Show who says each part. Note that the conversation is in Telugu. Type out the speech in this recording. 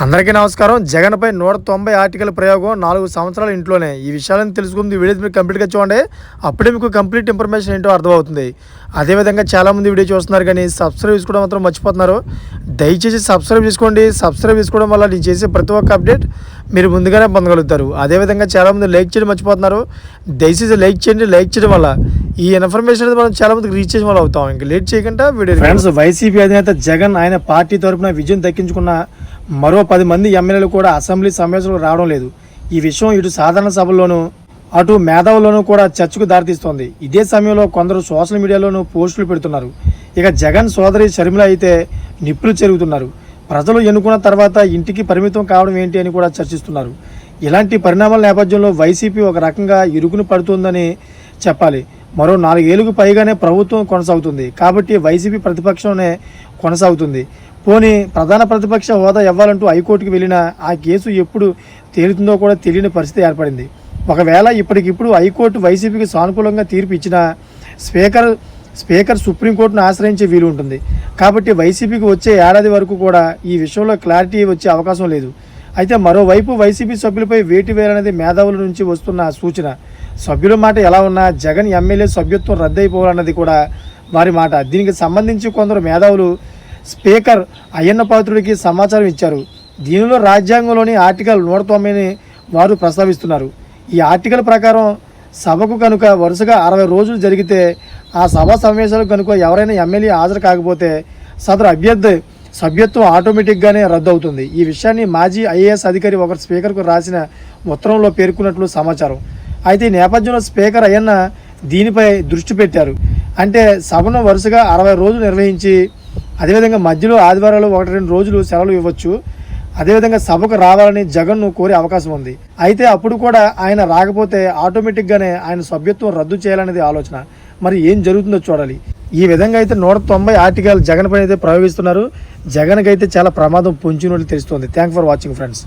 Speaker 1: అందరికీ నమస్కారం. జగన్పై 190 ఆర్టికల్ ప్రయోగం 4 సంవత్సరాల ఇంట్లోనే. ఈ విషయాలను తెలుసుకుంది వీడియో మీరు కంప్లీట్గా చూడండి. అప్పుడే మీకు కంప్లీట్ ఇన్ఫర్మేషన్ ఏంటో అర్థమవుతుంది. అదేవిధంగా చాలామంది వీడియో చూస్తున్నారు కానీ సబ్స్క్రైబ్ చేసుకోవడం మాత్రం మర్చిపోతున్నారు. దయచేసి సబ్స్క్రైబ్ చేసుకోండి. సబ్స్క్రైబ్ చేసుకోవడం వల్ల నేను చేసే ప్రతి ఒక్క అప్డేట్ మీరు ముందుగానే పొందగలుగుతారు. అదేవిధంగా చాలామంది లైక్ చేయడం మర్చిపోతున్నారు. దయచేసి లైక్ చేయండి. లైక్ చేయడం వల్ల ఈ ఇన్ఫర్మేషన్ అనేది మనం చాలామందికి రీచ్ చేసిన వాళ్ళు అవుతాం. ఇంకా లేట్ చేయకుండా వీడియో ఫ్రెండ్స్, వైసీపీ అధినేత జగన్ ఆయన పార్టీ తరఫున విజయం దక్కించుకున్న మరో 10 మంది ఎమ్మెల్యేలు కూడా అసెంబ్లీ సమావేశంలో రావడం లేదు. ఈ విషయం ఇటు సాధారణ సభల్లోనూ అటు మేధావుల్లోనూ కూడా చర్చకు దారితీస్తోంది. ఇదే సమయంలో కొందరు సోషల్ మీడియాలోనూ పోస్టులు పెడుతున్నారు. ఇక జగన్ సోదరి షర్మిల అయితే నిప్పులు చెరుగుతున్నారు. ప్రజలు ఎన్నుకున్న తర్వాత ఇంటికి పరిమితం కావడం ఏంటి అని కూడా చర్చిస్తున్నారు. ఇలాంటి పరిణామాల నేపథ్యంలో వైసీపీ ఒక రకంగా ఇరుకును పడుతుందని చెప్పాలి. మరో 4 ఏళ్లకు పైగానే ప్రభుత్వం కొనసాగుతుంది కాబట్టి వైసీపీ ప్రతిపక్షంలోనే కొనసాగుతుంది. పోనీ ప్రధాన ప్రతిపక్ష హోదా ఇవ్వాలంటూ హైకోర్టుకు వెళ్ళినా ఆ కేసు ఎప్పుడు తేలుతుందో కూడా తెలియని పరిస్థితి ఏర్పడింది. ఒకవేళ ఇప్పటికిప్పుడు హైకోర్టు వైసీపీకి సానుకూలంగా తీర్పు ఇచ్చినా స్పీకర్ సుప్రీంకోర్టును ఆశ్రయించే వీలు ఉంటుంది. కాబట్టి వైసీపీకి వచ్చే ఏడాది వరకు కూడా ఈ విషయంలో క్లారిటీ వచ్చే అవకాశం లేదు. అయితే మరోవైపు వైసీపీ సభ్యులపై వేటు వేయాలనేది మేధావుల నుంచి వస్తున్న సూచన. సభ్యుల మాట ఎలా ఉన్నా జగన్ ఎమ్మెల్యే సభ్యత్వం రద్దయిపోవాలన్నది కూడా వారి మాట. దీనికి సంబంధించి కొందరు మేధావులు స్పీకర్ అయ్యన్న పాత్రుడికి సమాచారం ఇచ్చారు. దీనిలో రాజ్యాంగంలోని ఆర్టికల్ 190ని వారు ప్రస్తావిస్తున్నారు. ఈ ఆర్టికల్ ప్రకారం సభకు కనుక వరుసగా 60 రోజులు జరిగితే ఆ సభా సమావేశాలకు కనుక ఎవరైనా ఎమ్మెల్యే హాజరు కాకపోతే సదరు అభ్యర్థి సభ్యత్వం ఆటోమేటిక్గానే రద్దు అవుతుంది. ఈ విషయాన్ని మాజీ ఐఏఎస్ అధికారి ఒకరు స్పీకర్కు రాసిన ఉత్తరంలో పేర్కొన్నట్లు సమాచారం. అయితే ఈ నేపథ్యంలో స్పీకర్ అయ్యన్న దీనిపై దృష్టి పెట్టారు. అంటే సభను వరుసగా 60 రోజులు నిర్వహించి అదేవిధంగా మధ్యలో ఆదివారాలు 1-2 రోజులు సెలవులు ఇవ్వచ్చు. అదేవిధంగా సభకు రావాలని జగన్ను కోరే అవకాశం ఉంది. అయితే అప్పుడు కూడా ఆయన రాకపోతే ఆటోమేటిక్గానే ఆయన సభ్యత్వం రద్దు చేయాలనేది ఆలోచన. మరి ఏం జరుగుతుందో చూడాలి. ఈ విధంగా అయితే 190 ఆర్టికల్ జగన్ పైన అయితే ప్రయోగిస్తున్నారు. జగన్కి అయితే చాలా ప్రమాదం పొంచినట్లు తెలుస్తోంది. Thanks for watching friends.